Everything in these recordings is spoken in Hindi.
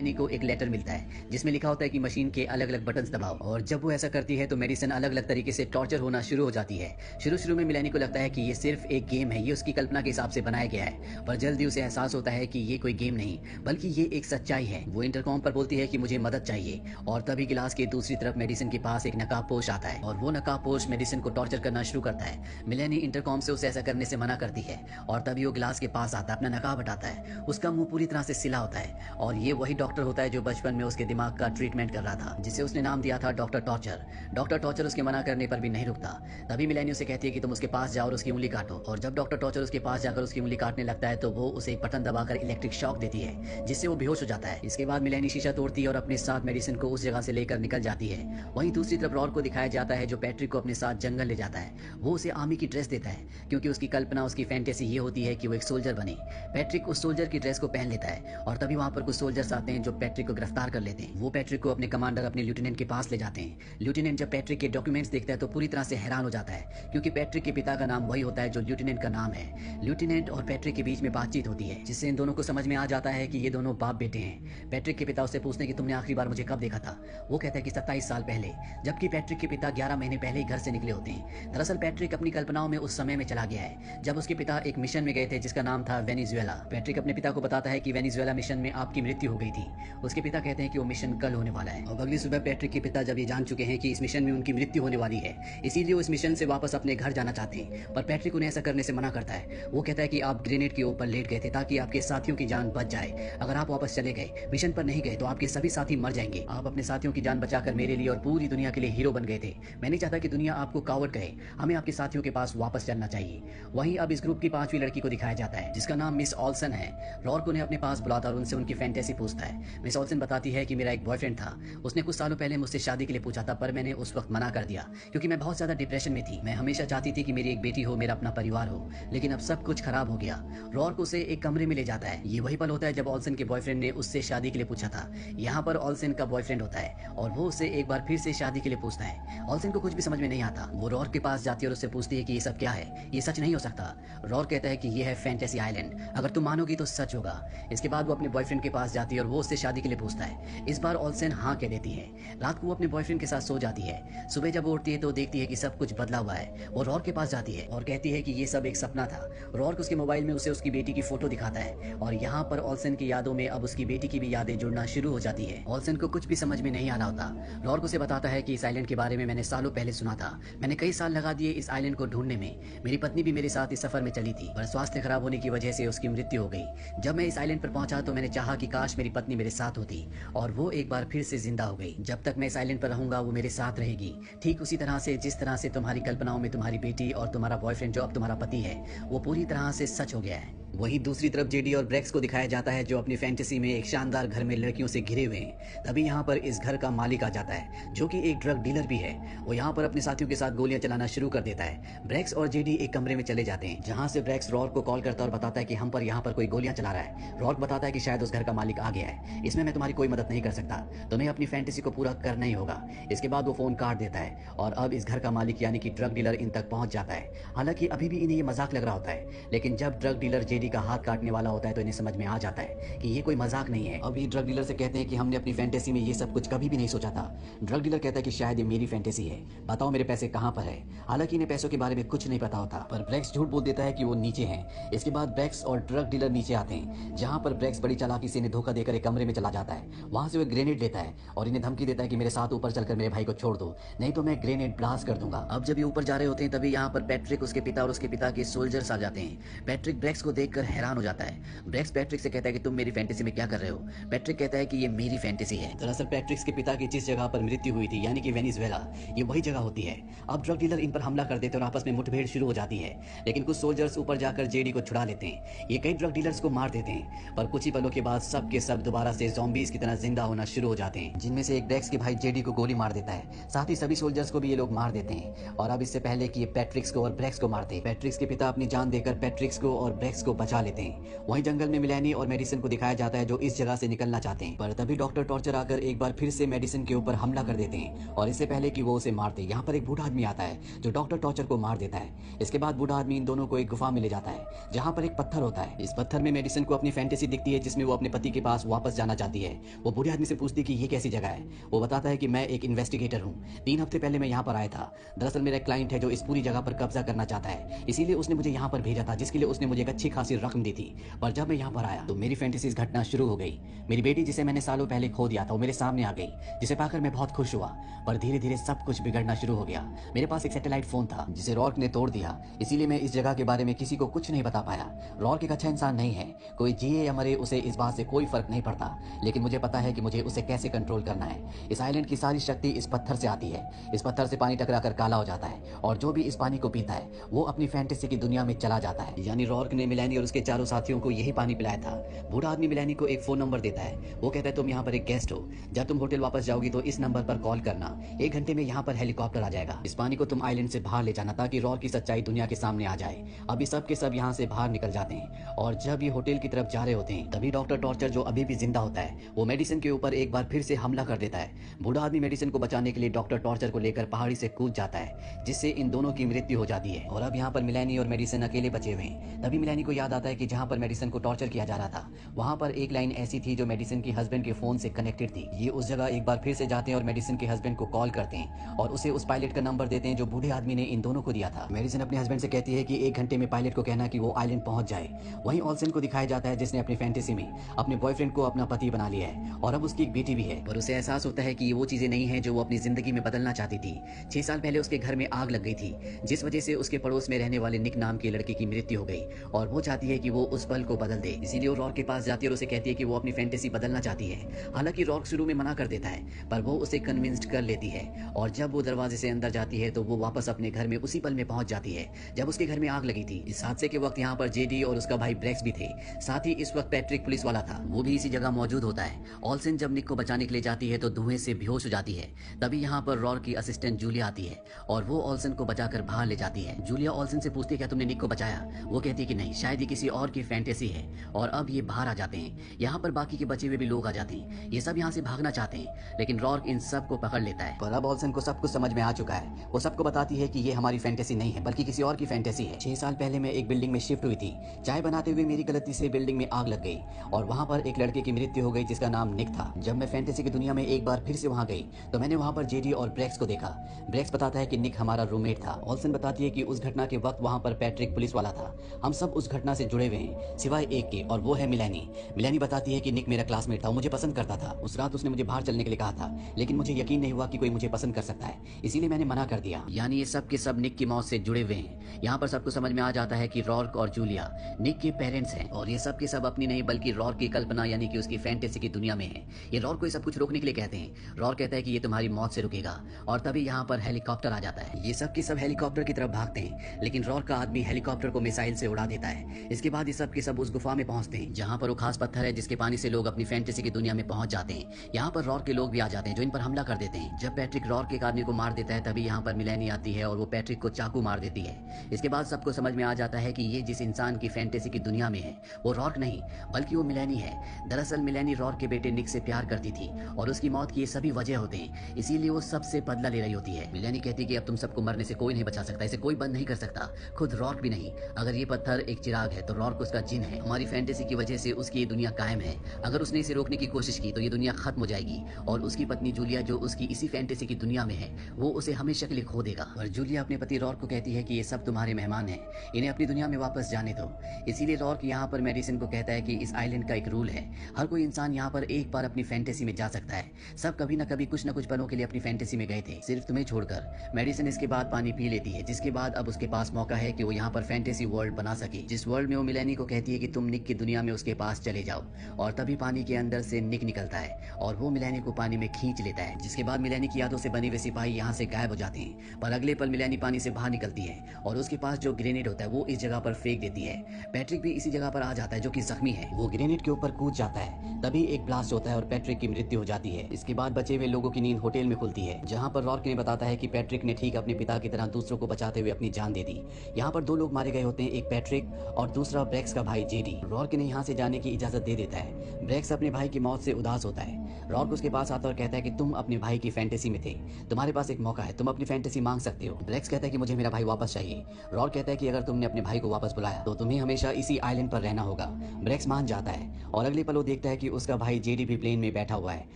मेलानी को एक लेटर मिलता है जिसमें लिखा होता है कि मशीन के अलग अलग बटन्स दबाओ, और जब वो ऐसा करती है तो मेडिसन अलग अलग तरीके से टॉर्चर होना शुरू हो जाती है। शुरू में मेलानी को लगता है कि ये सिर्फ एक गेम है, ये उसकी कल्पना के हिसाब से बनाया गया है, पर जल्दी उसे एहसास होता है कि ये कोई गेम नहीं बल्कि ये एक सच्चाई है। वो इंटरकॉम पर बोलती है कि मुझे मदद चाहिए, और तभी गिलास के दूसरी तरफ मेडिसन के पास एक नकाबपोश आता है और वो नकाबपोश मेडिसन को टॉर्चर करना शुरू करता है। मेलानी इंटरकॉम से उसे ऐसा करने से मना करती है और तभी वो गिलास के पास आता है, अपना नकाब हटाता है। उसका मुंह पूरी तरह से सिला होता है और ये वही डॉक्टर होता है जो बचपन में उसके दिमाग का ट्रीटमेंट कर रहा था, जिसे उसने नाम दिया था डॉक्टर टॉर्चर। डॉक्टर टॉर्चर उसके मना करने पर भी नहीं रुकता। तभी मेलानी उसे कहती है कि तुम उसके पास जाओ और उसकी उंगली काटो, और जब डॉक्टर टॉर्चर उसके पास जाकर उसकी उंगली काटने लगता है तो वो उसे एक बटन दबाकर इलेक्ट्रिक शॉक देती है जिससे वो बेहोश हो जाता है। इसके बाद मेलानी शीशा तोड़ती है और अपने साथ मेडिसिन को उस जगह से लेकर निकल जाती है। वहीं दूसरी तरफ रॉर को दिखाया जाता है जो पैट्रिक को अपने साथ जंगल ले जाता है। वो उसे आर्मी की ड्रेस देता है क्योंकि उसकी कल्पना, उसकी फैंटेसी ये होती है कि वो एक सोल्जर बने। पैट्रिक उस सोल्जर की ड्रेस को पहन लेता है और तभी वहां पर कुछ सोल्जर्स आते हैं जो पैट्रिक को गिरफ्तार कर लेते हैं। वो पैट्रिक को अपने कमांडर, अपने लेफ्टिनेंट के पास ले जाते हैं। लेफ्टिनेंट जब पैट्रिक के डॉक्यूमेंट्स देखता है तो पूरी तरह से हैरान हो जाता है क्योंकि पैट्रिक के पिता का नाम वही होता है जो लेफ्टिनेंट का नाम है। लेफ्टिनेंट और पैट्रिक के बीच में बातचीत होती है जिससे इन दोनों को समझ में आ जाता है कि ये दोनों बाप बेटे हैं। पैट्रिक के पिता उससे पूछते हैं कि तुमने आखिरी बार मुझे कब देखा था। वो कहता है कि 27 साल पहले, जबकि पैट्रिक के पिता 11 महीने पहले ही घर से निकले होते हैं। दरअसल पैट्रिक अपनी कल्पनाओं में उस समय में चला गया है जब उसके पिता एक मिशन में गए थे जिसका नाम था वेनेजुएला। पैट्रिक अपने पिता को बताता है कि वेनेजुएला मिशन में आपकी मृत्यु हो गई थी। उसके पिता कहते हैं कि वो मिशन कल होने वाला है। और अगली सुबह पैट्रिक के पिता जब ये जान चुके हैं कि इस मिशन में उनकी मृत्यु होने वाली है, इसीलिए वो इस मिशन से वापस अपने घर जाना चाहते हैं, पर पैट्रिक उन्हें ऐसा करने से मना करता है। वो कहता है कि आप ग्रेनेड के ऊपर लेट गए थे ताकि आपके साथियों की जान बच जाए। अगर आप वापस चले गए, मिशन पर नहीं गए, तो आपके सभी साथी मर जाएंगे। आप अपने साथियों की जान बचाकर मेरे लिए और पूरी दुनिया के लिए हीरो बन गए थे। मैं नहीं चाहता कि दुनिया आपको कावर्ड कहे। हमें आपके साथियों के पास वापस चलना चाहिए। वहीं अब इस ग्रुप की 5वीं लड़की को दिखाया जाता है जिसका नाम मिस ऑल्सन है। रॉर्क उन्हें अपने पास बुलाता और उनसे उनकी फैंटेसी पूछता है। मिस ऑल्सन बताती है कि मेरा एक बॉयफ्रेंड था, उसने कुछ सालों पहले मुझसे शादी के लिए पूछा था, पर मैंने उस वक्त मना कर दिया क्योंकि मैं बहुत ज्यादा डिप्रेशन में थी। मैं हमेशा चाहती थी कि मेरी एक बेटी हो, मेरा अपना परिवार हो, लेकिन अब सब कुछ खराब हो गया। रॉर्क उसे एक कमरे में ले जाता है। ये वही पल होता है जब ऑल्सन के बॉयफ्रेंड ने उससे शादी के लिए पूछा था। यहाँ पर ऑल्सन का बॉयफ्रेंड होता है और वो उससे एक बार फिर से शादी के लिए पूछता है। ऑल्सन को कुछ भी समझ में नहीं आता। वो रॉर्क के पास जाती है और उससे पूछती है कि ये सब क्या है, ये सच नहीं हो सकता। रॉर्क कहता है कि ये है फैंटेसी आइलैंड, अगर तुम मानोगी तो सच होगा। इसके बाद वो अपने बॉयफ्रेंड के पास जाती है और वो उससे शादी के लिए पूछता है। इस बार ऑल्सन हाँ कह देती है। रात को वो अपने बॉयफ्रेंड के साथ सो जाती है। सुबह जब वो उठती है तो देखती है कि सब कुछ बदला हुआ है। वो रॉर्क के पास जाती है और कहती है कि ये सब एक सपना था। रॉर्क उसके मोबाइल में उसे उसकी बेटी की फोटो दिखाता है और यहाँ पर ऑल्सन की यादों में अब उसकी बेटी की भी यादें जुड़ना शुरू हो जाती है। ऑल्सन को कुछ भी समझ में नहीं आ रहा होता। रॉर्क उसे बताता है कि इस आइलैंड के बारे में मैंने सालों पहले सुना था। मैंने कई साल लगा दिए इस आइलैंड को ढूंढने में। मेरी पत्नी भी मेरे साथ इस सफर में चली थी, पर स्वास्थ्य खराब होने की वजह से उसकी मृत्यु हो गई। जब मैं इस आइलैंड पर पहुंचा तो मैंने चाहा कि काश मेरी पत्नी मेरे साथ होती और वो एक बार फिर से जिंदा हो गई। जब तक मैं इस आइलैंड पर रहूंगा वो मेरे साथ रहेगी, ठीक उसी तरह से जिस तरह से तुम्हारी कल्पनाओं में तुम्हारी बेटी और तुम्हारा बॉयफ्रेंड जो अब तुम्हारा पति है वो पूरी तरह से सच हो गया है। वहीं दूसरी तरफ जेडी और ब्रेक्स को दिखाया जाता है जो अपनी फैंटेसी में एक शानदार घर में लड़कियों से घिरे हुए हैं। तभी यहाँ पर इस घर का मालिक आ जाता है जो कि एक ड्रग डीलर भी है। वो यहाँ पर अपने साथियों के साथ गोलियां चलाना शुरू कर देता है। ब्रेक्स और जेडी एक कमरे में चले जाते हैं जहाँ से ब्रेक्स रॉर्क को कॉल करता है और बताता है कि हम पर यहाँ पर कोई गोलियां चला रहा है। रॉर्क बताता है कि शायद उस घर का मालिक आ गया है, इसमें मैं तुम्हारी कोई मदद नहीं कर सकता, तुम्हें अपनी फैंटेसी को पूरा करना ही होगा। इसके बाद वो फोन काट देता है और अब इस घर का मालिक यानी कि ड्रग डीलर इन तक पहुंच जाता है। हालांकि अभी भी इन्हें ये मजाक लग रहा होता है, लेकिन जब ड्रग डीलर जेडी का हाथ काटने वाला होता है तो इन्हें समझ में आ जाता है कि ये कोई मजाक नहीं है। अब ये ड्रग डीलर से कहते हैं कि हमने अपनी फैंटेसी में ये सब कुछ कभी भी नहीं सोचा था। ड्रग डीलर कहता है कि शायद ये मेरी फैंटेसी है, बताओ मेरे पैसे कहाँ पर है। हालांकि इन्हें पैसों के बारे में कुछ नहीं पता होता, पर ब्रेक्स झूठ बोल देता है कि वो नीचे हैं। इसके बाद ब्रेक्स और ड्रग डीलर नीचे आते हैं जहाँ पर ब्रेक्स बड़ी चालाकी से इन्हें धोखा देकर एक कमरे में चला जाता है। वहां से वो ग्रेनेड लेता है और इन्हें धमकी देता है कि मेरे साथ ऊपर चलकर मेरे भाई को छोड़ दो, नहीं तो मैं ग्रेनेड ब्लास्ट कर दूंगा। अब जब ये ऊपर जा रहे होते हैं तभी यहाँ पर पैट्रिक, उसके पिता और उसके पिता के सोल्जर्स आ जाते हैं। पैट्रिक ब्रेक्स को देखकर हैरान हो जाता है। ब्रेक्स पैट्रिक से कहता है कि तुम मेरी फैंटेसी में क्या कर रहे हो। पैट्रिक कहता है कि ये मेरी फैंटेसी है। दरअसल पैट्रिक के पिता की जिस जगह पर मृत्यु हुई थी यानी कि वेनेजुएला, ये वही जगह होती है। अब ड्रग डीलर इन पर हमला कर देते और आपस में मुठभेड़ शुरू हो जाती है, लेकिन कुछ सोल्जर्स ऊपर जाकर जेडी को छुड़ा लेते हैं। ये कई ड्रग डीलर्स को मार देते हैं, पर कुछ ही पलों के बाद सब के सब दोबारा से ज़ॉम्बीज़ की तरह जिंदा होना शुरू हो जाते हैं, जिनमें से एक ब्रेक्स के भाई जेडी को गोली मार देता है। साथ ही सभी सोल्जर्स को भी ये लोग मार देते हैं। और अब इससे पहले कि ये पैट्रिक्स को और ब्रेक्स को मारते, पैट्रिक्स के पिता अपनी जान देकर पैट्रिक्स को और ब्रेक्स को बचा लेते हैं। वहीं जंगल में मिलेनी और मेडिसन को दिखाया जाता है जो इस जगह से निकलना चाहते हैं, पर तभी डॉक्टर टॉर्चर आकर एक बार फिर से मेडिसन के ऊपर हमला कर देते हैं और इससे पहले कि वो उसे मारते यहाँ पर एक बूढ़ा आदमी आता है जो डॉक्टर टॉर्चर को मार देता है। इसके बाद बूढ़ा आदमी इन दोनों को एक गुफा में ले जाता है जहाँ पर एक पत्थर होता है। इस पत्थर में मेडिसन को अपनी फैंटेसी दिखती है जिसमें वो अपने पति के पास वापस जाना चाहती है। वो बूढ़े आदमी से पूछती कि ये कैसी जगह है। वो बताता है कि मैं एक इन्वेस्टिगेटर हूँ, 3 हफ्ते पहले मैं यहाँ पर आया था। दरअसल मेरा क्लाइंट है जो इस पूरी जगह पर कब्जा करना चाहता है, इसीलिए उसने मुझे यहाँ पर भेजा था, जिसके लिए उसने मुझे एक अच्छी खासी रकम दी थी। पर जब मैं यहाँ पर आया तो मेरी फैंटेसीज घटना शुरू हो गई। मेरी बेटी जिसे मैंने सालों पहले खो दिया था वो मेरे सामने आ गई, जिसे पाकर मैं बहुत खुश हुआ। पर धीरे धीरे सब कुछ बिगड़ना शुरू हो गया। मेरे पास एक सैटेलाइट फोन था जिसे रॉर्क ने तोड़ दिया, इसीलिए मैं इस जगह के बारे में किसी को कुछ नहीं बता पाया। रॉर्क एक अच्छा इंसान नहीं है, कोई जिए या मरे उसे इस बात से कोई फर्क नहीं पड़ता, लेकिन मुझे पता है कि मुझे उसे कैसे कंट्रोल करना है। इस आइलैंड की सारी शक्ति इस पत्थर से आती है। इस पत्थर से पानी टकराकर काला हो जाता है और जो भी इस पानी को पीता है वो अपनी फैंटेसी की दुनिया में चला जाता है। यानी रॉर्क ने मिलेनी और उसके चारों साथियों को यही पानी पिलाया था। बूढ़ा आदमी मिलेनी को एक फोन नंबर देता है। वो कहता है तुम यहाँ पर एक गेस्ट हो, जब तुम होटल वापस जाओगी तो इस नंबर पर कॉल करना, 1 घंटे में यहाँ पर हेलीकॉप्टर आ जाएगा। इस पानी को तुम आइलैंड से बाहर ले जाना ताकि रॉर्क की सच्चाई दुनिया के सामने आ जाए। अभी सब के सब यहाँ से बाहर निकल जाते हैं और जब ये होटल की तरफ जा रहे होते हैं तभी डॉक्टर टॉर्चर जो अभी भी जिंदा होता है वो मेडिसन के ऊपर एक बार फिर से हमला कर देता है। बूढ़ा आदमी मेडिसन को बचाने के लिए डॉक्टर टॉर्चर को लेकर पहाड़ी से कूद जाता है, जिससे इन दोनों की मृत्यु हो जाती है। और अब यहाँ पर मिलेनी और मेडिसन अकेले बचे हुए हैं। तभी मिलेनी को याद आता है कि जहाँ पर मेडिसन को टॉर्चर किया जा रहा था वहाँ पर एक लाइन ऐसी थी जो मेडिसन के हस्बैंड के फोन से कनेक्टेड थी। ये उस जगह एक बार फिर से जाते हैं और मेडिसन के हस्बैंड को कॉल करते हैं और उसे उस पायलट का नंबर देते हैं जो बूढ़े आदमी ने इन दोनों को दिया था। मेडिसन अपने हस्बैंड से कहती है कि 1 घंटे में पायलट को कहना कि वो आइलैंड पहुंच जाए। वहीं ऑल्सन को दिखाया जाता है जिसने अपनी फैंटेसी में अपने बॉयफ्रेंड को अपना पति बना लिया है और अब उसकी एक बेटी भी है। पर उसे एहसास होता है कि ये वो चीजें नहीं है जो वो अपनी जिंदगी में बदलना चाहती थी। 6 साल पहले उसके घर में आग लग गई थी, जिस वजह से उसके पड़ोस में रहने वाले निक नाम के लड़के की मृत्यु हो गई और वो चाहती है कि वो उस पल को बदल दे। इसीलिए वो रॉर्क के पास जाती है और उसे कहती है कि वो अपनी फैंटेसी बदलना चाहती है। हालांकि रॉर्क शुरू में मना कर देता है पर वो उसे कन्विंस्ड कर लेती है और जब वो दरवाजे से अंदर जाती है तो वो वापस अपने घर में उसी पल में पहुंच जाती है जब उसके घर में आग लगी थी। इस हादसे के वक्त यहाँ पर जेडी और उसका भाई ब्रेक्स भी थे, साथ ही इस वक्त पैट्रिक पुलिस वाला था, वो भी इसी जगह मौजूद होता है। ऑल्सन जब निक को बचाने के लिए जाती है तो धुएं से बेहोश हो जाती है। तभी यहाँ पर रॉर्क की असिस्टेंट जूलिया आती है और वो ऑल्सन को बचाकर बाहर ले जाती है। जूलिया ऑल्सन से पूछती है क्या तुमने निक को बचाया? वो कहती है कि नहीं, शायद ये किसी और की फैंटेसी है। और अब ये बाहर आ जाते हैं। यहाँ पर बाकी के बचे हुए भी लोग आ जाते हैं। ये सब यहाँ से भागना चाहते हैं लेकिन रॉर्क इन सब को पकड़ लेता है। पर अब ऑल्सन को सब कुछ समझ में आ चुका है। वो सबको बताती है कि ये हमारी फैंटेसी नहीं है बल्कि किसी और की फैंटेसी है। 6 साल पहले मैं एक बिल्डिंग में शिफ्ट हुई थी। चाय बनाते हुए मेरी गलती से बिल्डिंग में आग लग गई और वहाँ पर एक लड़के की मृत्यु हो गई जिसका नाम निक था। जब मैं फैंटेसी की दुनिया में एक बार फिर से वहाँ गई तो मैंने वहाँ पर जेडी और ब्रेक्स को देखा। ब्रेक्स बताता है कि निक हमारा रूममेट था। ऑल्सन बताती है कि उस घटना के वक्त वहाँ पर पैट्रिक पुलिस वाला था। हम सब उस घटना से जुड़े हुए हैं सिवाय एक के, और वो है मिलेनी। मिलेनी बताती है कि निक मेरा क्लासमेट था, वो मुझे पसंद करता था। उस रात उसने मुझे बाहर चलने के लिए कहा था लेकिन मुझे यकीन नहीं हुआ कि कोई मुझे पसंद कर सकता है, इसीलिए मैंने मना कर दिया। यानी ये सब के सब निक की मौत से जुड़े हुए हैं। यहाँ पर सबको समझ में आ जाता है कि रॉर्क और जूलिया निक के पेरेंट्स हैं और ये सब के सब अपनी नहीं बल्कि रॉर्क की कल्पना यानी कि उसकी फैंटेसी की दुनिया में है। ये रॉर्क को ये सब कुछ रोकने के लिए कहते हैं। रॉर्क कहता है कि ये तुम्हारी मौत से रुकेगा और तभी यहाँ पर हेलीकॉप्टर आ जाता है। ये सब के सब हेलीकॉप्टर की तरफ भागते हैं लेकिन रॉर्क का आदमी हेलीकॉप्टर को मिसाइल से उड़ा देता है। इसके बाद ये सब के सब उस गुफा में पहुंचते हैं जहाँ पर वो खास पत्थर है जिसके पानी से लोग अपनी फैंटेसी की दुनिया में पहुंच जाते हैं। यहाँ पर रॉर्क के लोग भी आ जाते हैं जो इन पर हमला कर देते हैं। जब पैट्रिक रॉर्क के आदमी को मार देता है तभी यहाँ पर मिलेनी आती है और वो पैट्रिक को चाकू मार देती है। इसके बाद सबको समझ में आ जाता है कि ये जिस इंसान की फैंटेसी की दुनिया में है वो रॉर्क नहीं बल्कि वो मिलेनी है। दरअसल मिलेनी रॉर्क के बेटे निक से प्यार करती थी और उसकी मौत की ये सभी वजह होते हैं, इसीलिए वो सबसे बदला ले रही होती है। मिलेनी कहती है कि अब तुम सबको मरने से कोई नहीं बचा सकता, इसे कोई बंद नहीं कर सकता, खुद रॉर्क भी नहीं। अगर ये पत्थर एक चिराग है तो रॉर्क उसका जिन है। हमारी फैंटेसी की वजह से उसकी ये दुनिया कायम है। अगर उसने इसे रोकने की कोशिश की तो ये दुनिया खत्म हो जाएगी और उसकी पत्नी जूलिया जो उसकी इसी फैंटेसी की दुनिया में है वो उसे हमेशा के लिए खो देगा। और जूलिया अपने पति रॉर्क को कहती है कि ये सब तुम्हारे मेहमान हैं, इन्हें अपनी दुनिया में वापस जाने दो। इसीलिए रॉर्क यहाँ पर मेडिसिन को कहता है कि इस आइलैंड का एक रूल है, हर कोई इंसान यहाँ पर एक बार अपनी फैंटेसी में जा सकता है। सब कभी न कभी कुछ न कुछ पलों के लिए अपनी फैंटेसी में गए थे, सिर्फ तुम्हें छोड़कर। मेडिसिन इसके बाद पानी पी लेती है जिसके बाद अब उसके पास मौका है कि वो यहाँ पर फैंटेसी वर्ल्ड बना सके, जिस वर्ल्ड में वो मिलेनी को कहती है कि तुम निक की दुनिया में उसके पास चले जाओ। और तभी पानी के अंदर से निक निकलता है और वो मिलेनी को पानी में खींच लेता है, जिसके बाद मिलेनी की यादों से बने हुए सिपाही यहाँ से गायब हो जाते हैं। पर अगले पल मिलेनी पानी से बाहर निकलती है और उसके पास जो ग्रेनेड होता है वो इस जगह पर फेंक देती है। पैट्रिक भी इसी जगह पर आ जाता है जो कि जख्मी है। वो ग्रेनेड के ऊपर कूद जाता है, तभी एक ब्लास्ट होता है और पैट्रिक की मृत्यु हो जाती है। इसके बाद बचे हुए लोगों की नींद होटल में खुलती है जहाँ पर रॉर्क ने बताता है कि पैट्रिक ने ठीक अपने पिता की तरह दूसरों को बचाते हुए अपनी जान दे दी। यहाँ पर 2 लोग मारे गए होते हैं, एक पैट्रिक और और दूसरा ब्रेक्स का भाई जेडी। रॉर्क ने यहाँ से जाने की इजाजत दे देता है। ब्रेक्स अपने भाई की मौत से उदास होता है। रॉर्क उसके पास आता और कहता है कि तुम अपने भाई की फैंटेसी में थे, तुम्हारे पास एक मौका है, तुम अपनी फैंटेसी मांग सकते हो। ब्रेक्स कहता है कि मुझे मेरा भाई वापस चाहिए। रॉर्क कहता है कि अगर तुमने अपने भाई को वापस बुलाया तो तुम्हें हमेशा इसी आइलैंड पर रहना होगा। ब्रेक्स मान जाता है और अगले पल वो देखता है कि उसका भाई जेडी भी प्लेन में बैठा हुआ है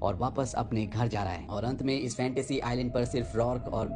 और वापस अपने घर जा रहा है। और अंत में इस फैंटेसी आइलैंड पर सिर्फ रॉर्क और